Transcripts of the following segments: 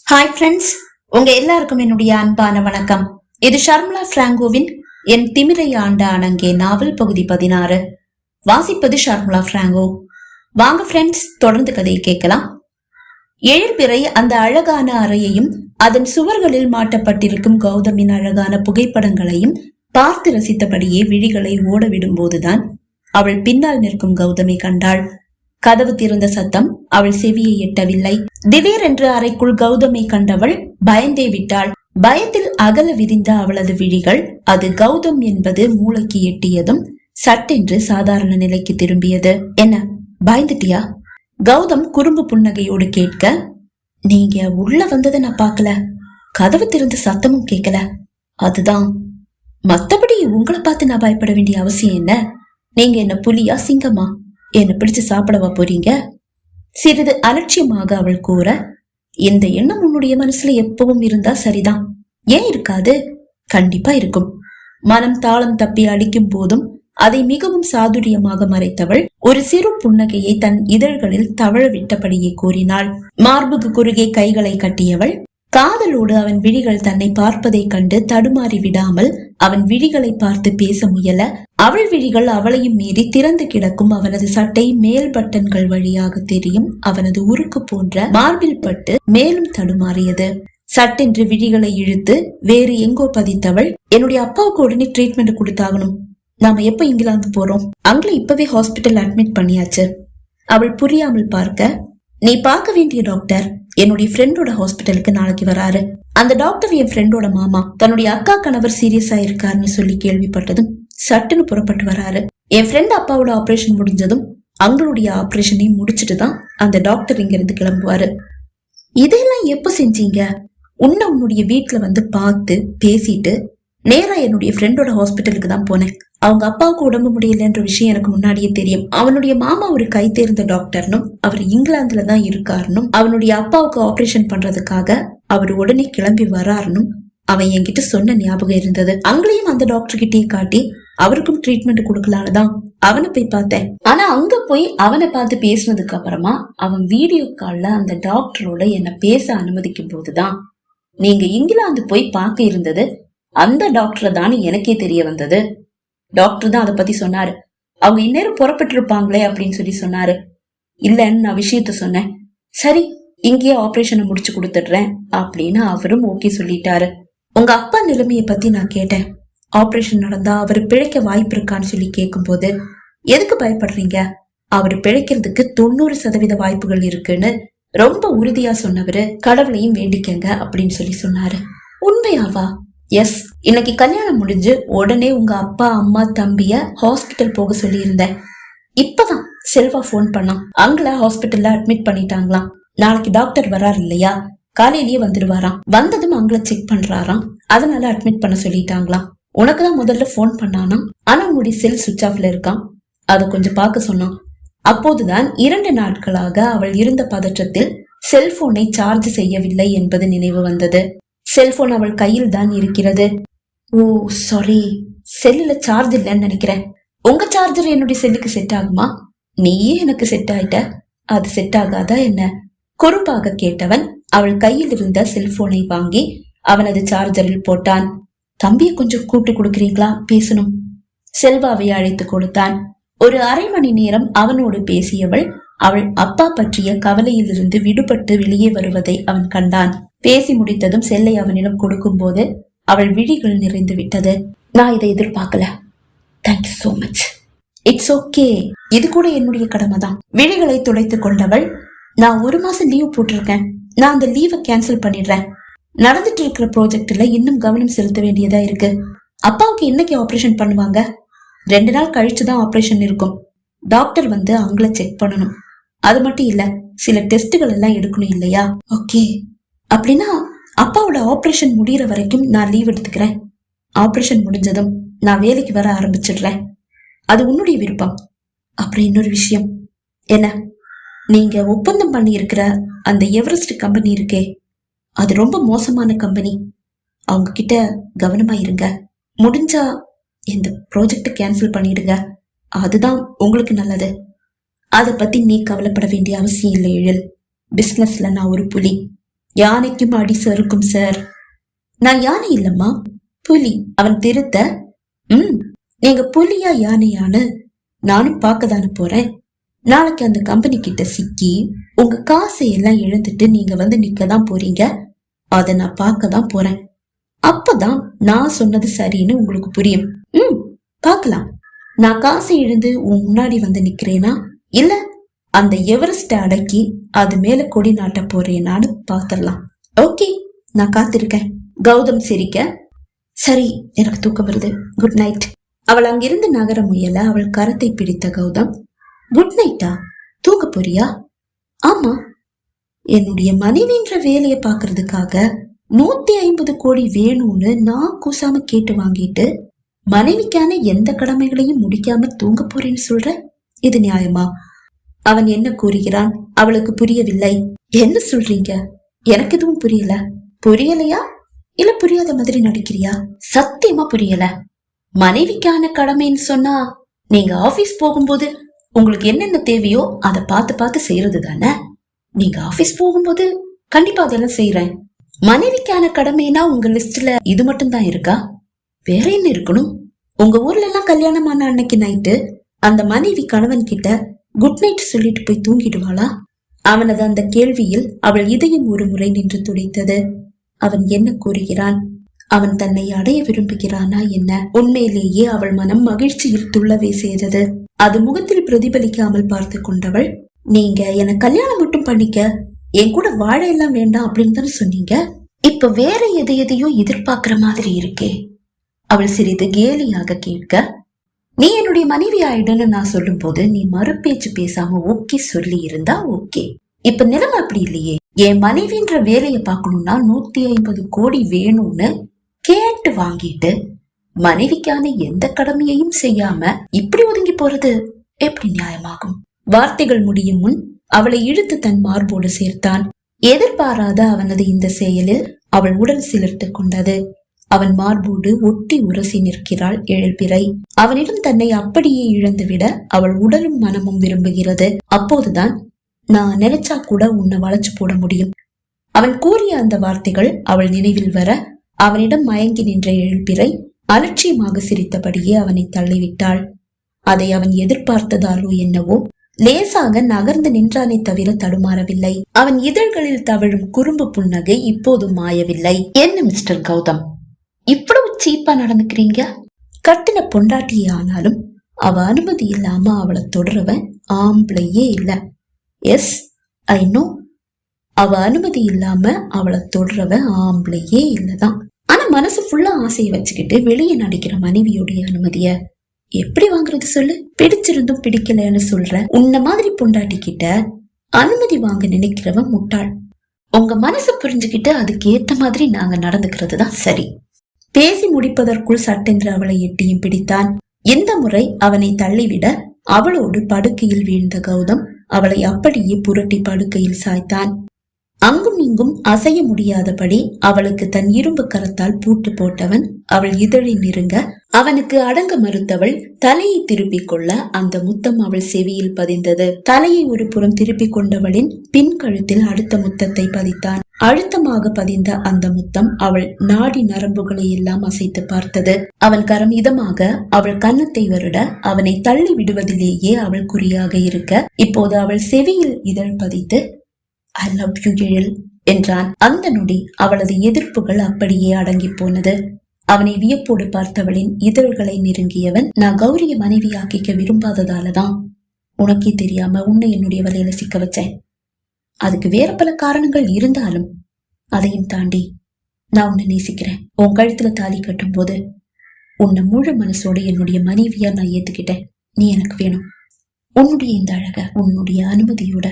Hi friends, உங்க எல்லாருக்கும் என்னுடைய அன்பான வணக்கம். இது ஷர்மிளா பிராங்கோவின் என் திமிரை ஆண்ட அணங்கே நாவல் பகுதி 16. வாசிப்பது ஷர்மிளா பிராங்கோ. வாங்க ஃப்ரெண்ட்ஸ், தொடர்ந்து கதையை கேட்கலாம். எழிற்பிறை அந்த அழகான அறையையும் அதன் சுவர்களில் மாட்டப்பட்டிருக்கும் கௌதமின் அழகான புகைப்படங்களையும் பார்த்து ரசித்தபடியே விழிகளை ஓடவிடும் போதுதான் அவள் பின்னால் நிற்கும் கௌதமி கண்டாள். கதவு திறந்த சத்தம் அவள் செவியை எட்டவில்லை. திடீரென்று அறைக்குள் கௌதமை கண்டவள் பயந்தே விட்டாள். பயத்தில் அகல விரிந்த அவளது விழிகள் அது கௌதம் என்பது மூளைக்கு எட்டியதும் சட்டென்று சாதாரண நிலைக்கு திரும்பியது. என்ன, பயந்துட்டியா? கௌதம் குறும்பு புன்னகையோடு கேட்க, நீங்க உள்ள வந்ததை நான் பாக்கல, கதவு திறந்த சத்தமும் கேட்கல, அதுதான். மத்தபடி உங்களை பார்த்து நான் பயப்பட வேண்டிய அவசியம் என்ன? நீங்க என்ன புலியா சிங்கமா? என்ன பிடிச்சு சாப்பிடவா போறீங்க? சிறிது அலட்சியமாக அவள் கூற, இந்த எண்ணம் உன்னுடைய மனசுல எப்பவும் இருந்தா சரிதான். ஏன் இருக்காது? கண்டிப்பா இருக்கும். மனம் தாளம் தப்பி அடிக்கும் போதும் அதை மிகவும் சாதுரியமாக மறைத்தவள் ஒரு சிறு புன்னகையை தன் இதழ்களில் தவழ விட்டபடியே கூறினாள். மார்புக்கு குறுகே கைகளை கட்டியவள் காதலோடு அவன் விழிகள் தன்னை பார்ப்பதை கண்டு தடுமாறி விடாமல் அவன் விழிகளை பார்த்து பேச முயல, அவள் விழிகள் அவளையும் மீறி திறந்து கிடக்கும் அவனது சட்டை மேல் பட்டன்கள் வழியாக தெரியும் அவனது உருக்கு போன்ற மார்பில் பட்டு மேலும் தடுமாறியது. சட்டென்று விழிகளை இழுத்து வேறு எங்கோ பதித்தவள், என்னுடைய அப்பாவுக்கு உடனே ட்ரீட்மெண்ட் கொடுத்தாகணும். நாம எப்ப இங்கிலாந்து போறோம்? அங்கே இப்பவே ஹாஸ்பிட்டல் அட்மிட் பண்ணியாச்சு. அவள் புரியாமல் பார்க்க, நீ பார்க்க வேண்டிய டாக்டர் என்னுடைய ஃப்ரெண்டோட ஹாஸ்பிட்டலுக்கு நாளைக்கு வராரு. அந்த டாக்டர் என் ஃப்ரெண்டோட மாமா. தன்னுடைய அக்கா கணவர் சீரியஸா இருக்காருன்னு சொல்லி கேள்விப்பட்டதும் சட்டுன்னு புறப்பட்டு வராரு. என் ஃப்ரெண்ட் அப்பாவோட ஆபரேஷன் முடிஞ்சதும் அவங்களுடைய ஆபரேஷனையும் முடிச்சுட்டு தான் அந்த டாக்டர் இங்க இருந்து கிளம்புவாரு. இதெல்லாம் எப்ப செஞ்சீங்க? உன்னுடைய வீட்டுல வந்து பார்த்து பேசிட்டு நேரா என்னுடைய ஃப்ரெண்டோட ஹாஸ்பிட்டலுக்கு தான் போனேன். அவங்க அப்பாவுக்கு உடம்பு முடியலன்ற விஷயம் எனக்கு முன்னாடியே தெரியும். அவனுடைய மாமா ஒரு கை தேர்ந்த டாக்டர்னும் அவர் இங்கிலாந்துல தான் இருக்காருனும் அவனுடைய அப்பாவுக்கு ஆபரேஷன் பண்றதுக்காக அவர் உடனே கிளம்பி வராருனும் அவன் என்கிட்ட சொன்ன ஞாபகம் இருந்தது. அங்கேயும் அந்த டாக்டர் கிட்டே காட்டி அவருக்கும் ட்ரீட்மெண்ட் கொடுக்கலான்னுதான் அவனை போய் பார்த்தேன். ஆனா அங்க போய் அவனை பார்த்து பேசினதுக்கு அப்புறமா அவன் வீடியோ கால்ல அந்த டாக்டரோட என்ன பேச அனுமதிக்கும் போதுதான் நீங்க இங்கிலாந்து போய் பார்க்க இருந்தது அந்த டாக்டரை தான் எனக்கே தெரிய வந்தது. டாக்டர் தான் அதை பத்தி சொன்னாரு. அவங்க இந்நேரம் புறப்பட்டு இருப்பாங்களே அப்படின்னு சொல்லி சொன்னாரு. இல்லன்னு நான் விஷயத்த சொன்னேன். சரி, இங்கேயே ஆபரேஷனை முடிச்சு கொடுத்துடுறேன் அப்படின்னு அவரும் ஓகே சொல்லிட்டாரு. உங்க அப்பா நிலைமைய பத்தி நான் கேட்டேன். ஆபரேஷன் நடந்தா அவரு பிழைக்க வாய்ப்பு இருக்கான்னு சொல்லி கேட்கும் போது, எதுக்கு பயப்படுறீங்க, அவரு பிழைக்கிறதுக்கு 90% வாய்ப்புகள் இருக்குன்னு ரொம்ப உறுதியா சொன்னவரு, கடவுளையும் வேண்டிக்கங்க அப்படின்னு சொல்லி சொன்னாரு. உண்மையாவா? எஸ். இன்னைக்கு கல்யாணம் முடிஞ்சு உடனே உங்க அப்பா அம்மா தம்பிய ஹாஸ்பிட்டல் போக சொல்லி இருந்தேன். இப்பதான் செல்வா போன் பண்ணான். அங்கள ஹாஸ்பிட்டல்ல அட்மிட் பண்ணிட்டாங்களாம். நாளைக்கு டாக்டர் வராரு இல்லையா, காலையிலேயே வந்துடுவாராம். வந்ததும் அங்கள செக் பண்றாராம். அதனால அட்மிட் பண்ண சொல்லிட்டாங்களாம். உனக்குதான் முதல்ல போன் பண்ணானா, ஆனா உன்னுடைய செல் சுவிட்ச் ஆஃப்ல இருக்கான். அதை கொஞ்சம் பார்க்க சொன்னான். அப்போதுதான் 2 நாட்களாக அவள் இருந்த பதற்றத்தில் செல்போனை சார்ஜ் செய்யவில்லை என்பது நினைவு வந்தது. செல்போன் அவள் கையில் தான் இருக்கிறது. ஓ சாரி, செல்லுல சார்ஜ் இல்லைன்னு நினைக்கிறேன். உங்க சார்ஜர் என்னுடைய செல்லுக்கு செட் ஆகுமா? நீயே எனக்கு செட் ஆயிட்ட, அது செட் ஆகாதா என்ன? குறும்பாக கேட்டவன் அவள் கையில் இருந்த செல்போனை வாங்கி அவனது சார்ஜரில் போட்டான். தம்பியை கொஞ்சம் கூப்பிட்டு கொடுக்கிறீங்களா, பேசணும். செல்வாவை அழைத்து கொடுத்தான். ஒரு அரை மணி நேரம் அவனோடு பேசியவள் அவள் அப்பா பற்றிய கவலையில் இருந்து விடுபட்டு வெளியே வருவதை அவன் கண்டான். பேசி முடித்ததும் செல்லை அவனிடம் கொடுக்கும் போது அவள் விழிகள் நிறைந்து விட்டது. நான் இதை எதிர்பார்க்கல. Thank you so much. It's okay, இது கூட என்னுடைய கடமை தான். விழிகளை துடைத்துக் கொண்டவள், நான் 1 மாசம் லீவ் போட்டிருக்கேன். நான் அந்த லீவை கேன்சல் பண்ணிடுறேன். நடந்துட்டு இருக்கிற ப்ராஜெக்ட்ல இன்னும் கவனம் செலுத்த வேண்டியதா இருக்கு. அப்பாவுக்கு இன்னைக்கு ஆபரேஷன் பண்ணுவாங்க. 2 நாள் கழிச்சுதான் ஆபரேஷன் இருக்கும். டாக்டர் வந்து அவங்கள செக் பண்ணணும். அது மட்டும் இல்ல, சில டெஸ்டுகள் எல்லாம் எடுக்கணும் இல்லையா? ஓகே, அப்படின்னா அப்பாவோட ஆபரேஷன் முடியற வரைக்கும் நான் லீவ் எடுத்துக்கிறேன். ஆபரேஷன் முடிஞ்சதும் நான் வேலைக்கு வர ஆரம்பிச்சிடுறேன். அது உன்னுடைய விருப்பம். அப்புறம் இன்னொரு விஷயம். என்ன? நீங்க ஒப்பந்தம் பண்ணி இருக்கிற அந்த எவரெஸ்ட் கம்பெனி இருக்கே, அது ரொம்ப மோசமான கம்பெனி. அவங்க கிட்ட கவனமா இருங்க. முடிஞ்சா இந்த ப்ராஜெக்ட கேன்சல் பண்ணிடுங்க. அதுதான் உங்களுக்கு நல்லது. அதை பத்தி நீ கவலைப்பட வேண்டிய அவசியம் இல்லை எழில். பிசினஸ்ல நான் ஒரு புலி. யானைக்கும் அடி சறுக்கும் சார். நான் யானை இல்லம்மா, புலி. அவன் திருத்த, நீங்க புலியா யானையான்னு நானும் பார்க்கதானே போறேன். நாளைக்கு அந்த கம்பெனி கிட்ட சிக்கி உங்க காசை எல்லாம் இழந்துட்டு நீங்க வந்து நிக்கதான் போறீங்க. அத நான் பார்க்கதான் போறேன். அப்பதான் நான் சொன்னது சரின்னு உங்களுக்கு புரியும். பார்க்கலாம். நான் காசை இழந்து உன் முன்னாடி வந்து நிக்கிறேனா, இல்ல அந்த எவரெஸ்ட அடக்கி அது மேல கொடி நாட்ட போறேனான்னு பாத்திரலாம். ஓகே, நான் காத்திருக்கேன். கௌதம் சிரிக்க, சரி எனக்கு தூக்கம் வருது, குட் நைட். அவள் அங்கிருந்து நகர முயல அவள் கரத்தை பிடித்த கௌதம், குட் நைட்டா? தூங்க போறியா? ஆமா, என்னுடைய மனைவின்ற வேலையை பாக்குறதுக்காக 150 கோடி வேணும்னு நான் கூசாம கேட்டு வாங்கிட்டு மனைவிக்கான எந்த கடமைகளையும் முடிக்காம தூங்க போறேன்னு சொல்ற, இது நியாயமா? அவன் என்ன கூறுகிறான் அவளுக்கு புரியவில்லை. என்ன சொல்றீங்க? எனக்கு எதுவும் புரியல. புரியலையா இல்ல புரியாத மாதிரி நடிக்கிறியா? சத்தியமா புரியல. மனைவிக்கான கடமைன்னு சொன்னா நீங்க ஆபீஸ் போகும்போது உங்களுக்கு என்னென்ன தேவையோ அதை பார்த்து பார்த்து செய்யறது தானே. நீங்க ஆபீஸ் போகும்போது கண்டிப்பா அதெல்லாம் செய்யறேன். மனைவிக்கான கடமைனா உங்க லிஸ்ட்ல இது மட்டும் தான் இருக்கா? வேற என்ன இருக்கணும்? உங்க ஊர்ல எல்லாம் கல்யாணமான அன்னைக்கு நைட்டு அந்த மனைவி கணவன் கிட்ட குட் நைட் சொல்லிட்டு போய் தூங்கிடுவாளா? அவனது அந்த கேள்வியில் அவள் இதயம் ஒரு முறை நின்று துடித்தது. அவன் என்ன கூறுகிறான்? அவன் தன்னை அடைய விரும்புகிறானா என்ன? உண்மையிலேயே அவள் மனம் மகிழ்ச்சியில் துள்ளவே செய்தது. அது முகத்தில் பிரதிபலிக்காமல் பார்த்து கொண்டவள், நீங்க எனக்கு கல்யாணம் மட்டும் பண்ணிக்க, என் கூட வாழ எல்லாம் வேண்டாம் அப்படின்னு தானே சொன்னீங்க. இப்ப வேற எதையோ எதிர்பார்க்கிற மாதிரி இருக்கே. அவள் சிறிது கேலியாக கேட்க, நீ என்னுடைய மனைவி ஆயிடுன்னு நான் சொல்லும் போது நீ மறுபேச்சு பேசாம ஓகே சொல்லி இருந்தா ஓகே. இப்ப நிலைமை அப்படி இல்லையே. என் மனைவின்ற வேலையை பார்க்கணும்னா 150 கோடி வேணும்னு கேட்டு வாங்கிட்டு மனைவிக்கான எந்த கடமையையும் செய்யாம இப்படி ஒதுங்கி போறது எப்படி நியாயமாகும்? வார்த்தைகள் முடியும் முன் அவளை இழுத்து தன் மார்போடு சேர்த்தான். எதிர்பாராத அவனது இந்த செயலில் அவள் உடல் சிலிர்த்து கொண்டது. அவன் மார்போடு ஒட்டி உரசி நிற்கிறாள் இழல்பிறை. அவனிடம் தன்னை அப்படியே இழந்துவிட அவள் உடலும் மனமும் விரும்புகிறது. அப்போதுதான் நான் நினைச்சா கூட உன்னை வளைச்சு போட முடியும். அவன் கூறிய அந்த வார்த்தைகள் அவள் நினைவில் வர அவனிடம் மயங்கி நின்ற இழல்பிறை அலட்சியமாக சிரித்தபடியே அவனை தள்ளிவிட்டாள். அதை அவன் எதிர்பார்த்ததாலோ என்னவோ லேசாக நகர்ந்து நின்றானே தவிர தடுமாறவில்லை. அவன் இதழ்களில் தவழும் குறும்பு புன்னகை இப்போது மாயவில்லை. என்ன மிஸ்டர் கௌதம், இவ்வளவு சீப்பா நடந்துக்கிறீங்க? கட்டின பொண்டாட்டியே ஆனாலும் அவ அனுமதி இல்லாம அவளை தொடரவன் ஆம்பளையே இல்ல. எஸ் ஐ நோ, அவ அனுமதி இல்லாம அவளை தொடரவன் ஆம்பளையே இல்லதான். ஆனா மனசு ஃபுல்லா ஆசையை வச்சுக்கிட்டு வெளியே நடிக்கிற மனைவியோடைய அனுமதிய எப்படி வாங்குறது சொல்லு? பிடிச்சிருந்தும் பிடிக்கலன்னு சொல்ற உன்ன மாதிரி பொண்டாட்டி கிட்ட அனுமதி வாங்க நினைக்கிறவன் முட்டாள். உங்க மனசு புரிஞ்சுக்கிட்டு அதுக்கு ஏத்த மாதிரி நாங்க நடந்துக்கிறது தான் சரி. பேசி முடிப்பதற்குள் சட்டென்று அவளை எட்டியும் பிடித்தான். இந்த முறை அவனை தள்ளிவிட அவளோடு படுக்கையில் வீழ்ந்த கௌதம் அவளை அப்படியே புரட்டி படுக்கையில் சாய்த்தான். அங்கும் இங்கும் அசைய முடியாதபடி அவளுக்கு தன் இரும்பு கரத்தால் பூட்டு போட்டவன் அவள் இதழை நெருங்க அவனுக்கு அடங்க மறுத்தவள் தலையை திருப்பிக் கொள்ள அந்த முத்தம் அவள் செவியில் பதிந்தது. தலையை ஒரு புறம் திருப்பிக் கொண்டவளின் பின் கழுத்தில் அடுத்த முத்தத்தை பதித்தான். அழுத்தமாக பதிந்த அந்த முத்தம் அவள் நாடி நரம்புகளை எல்லாம் அசைத்து பார்த்தது. அவன் கரம் இதமாக அவள் கன்னத்தை வருட அவனை தள்ளி விடுவதிலேயே அவள் குறியாக இருக்க இப்போது அவள் செவியில் இதழ் பதித்து I love you எழில் என்றான். அந்த நொடி அவளது எதிர்ப்புகள் அப்படியே அடங்கி போனது. அவனை வியப்போடு பார்த்தவளின் இதழ்களை நெருங்கியவன், நான் கௌரிய மனைவி ஆக்கிக்க விரும்பாததாலதான் உனக்கே தெரியாம உன்னை என்னுடைய வலையில சிக்க வச்சேன். அதுக்கு வேற பல காரணங்கள் இருந்தாலும் அதையும் தாண்டி நான் உன்னை நேசிக்கிறேன். உன் கழுத்துல தாலி கட்டும் போது உன்னை முழு மனசோட என்னுடைய மனைவியா நான் ஏத்துக்கிட்டேன். நீ எனக்கு வேணும். உன்னுடைய இந்த அழக உன்னுடைய அனுமதியோட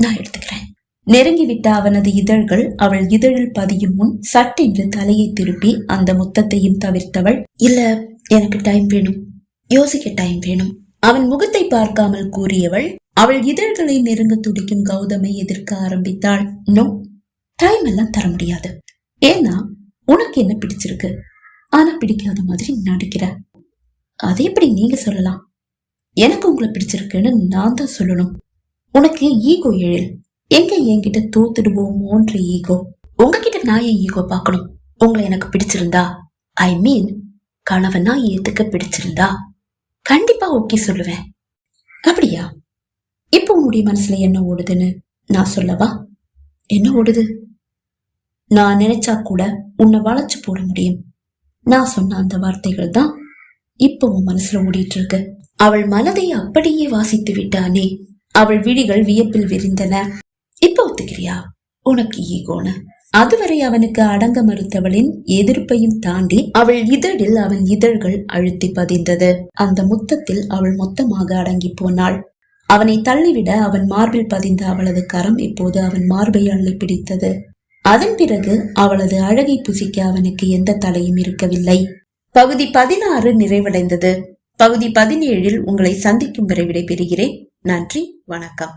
நான் எடுத்துக்கிறேன். நெருங்கிவிட்ட அவனது இதழ்கள் அவள் இதழில் பதியும் முன் சட்டென்று தலையை திருப்பி அந்த முத்தத்தையும் தவிர்த்தவள், இல்ல எனக்கு டைம் வேணும், யோசிக்க டைம் வேணும். அவன் முகத்தை பார்க்காமல் கூறியவள் அவள் இதழ்களை நெருங்க துடிக்கும் கௌதமை எதிர்க்க ஆரம்பித்தாள். நோ, டைம் எல்லாம் தர முடியாது. ஏன்னா உனக்கு என்ன பிடிச்சிருக்கு, ஆனா பிடிக்காத மாதிரி நடிக்கிற. அதை எப்படி நீங்க சொல்லலாம்? எனக்கு உங்களை பிடிச்சிருக்குன்னு நான் தான் சொல்லணும். உனக்கு ஈகோ எழில், எங்க என்கிட்ட தோத்துடுவோமோன்ற ஈகோ. உங்ககிட்ட நான் ஏன் ஈகோ பார்க்கணும்? உங்களை எனக்கு பிடிச்சிருந்தா, ஐ மீன் கணவனா ஏத்துக்க பிடிச்சிருந்தா கண்டிப்பா ஓகே சொல்லுவேன். அப்படியா? இப்ப உன்னுடைய மனசுல என்ன ஓடுதுன்னு நான் சொல்லவா? என்ன ஓடுது? நான் நினைச்சா கூட உன்னை வளைச்சு போட முடியும். நான் சொன்ன அந்த வார்த்தைகள் தான் இப்ப உன் மனசுல ஓடிட்டு இருக்கு. அவள் மனதை அப்படியே வாசித்து விட்டானே. அவள் விழிகள் வியப்பில் விரிந்தன. இப்ப ஒத்துக்கிறியா உனக்கு ஈகோன்னு? அதுவரை அவனுக்கு அடங்க மறுத்தவளின் எதிர்ப்பையும் தாண்டி அவள் இதழில் அவன் இதழ்கள் அழுத்தி பதிந்தது. அந்த முத்தத்தில் அவள் மொத்தமாக அடங்கி போனாள். அவனை தள்ளிவிட அவன் மார்பில் பதிந்த அவளது கரம் இப்போது அவன் மார்பை அள்ளி பிடித்தது. அதன் பிறகு அவளது அழகை புசிக்க அவனுக்கு எந்த தடையும் இருக்கவில்லை. பகுதி 16 நிறைவடைந்தது. பகுதி 17 உங்களை சந்திக்கும் வரை விடைபெறுகிறேன். நன்றி, வணக்கம்.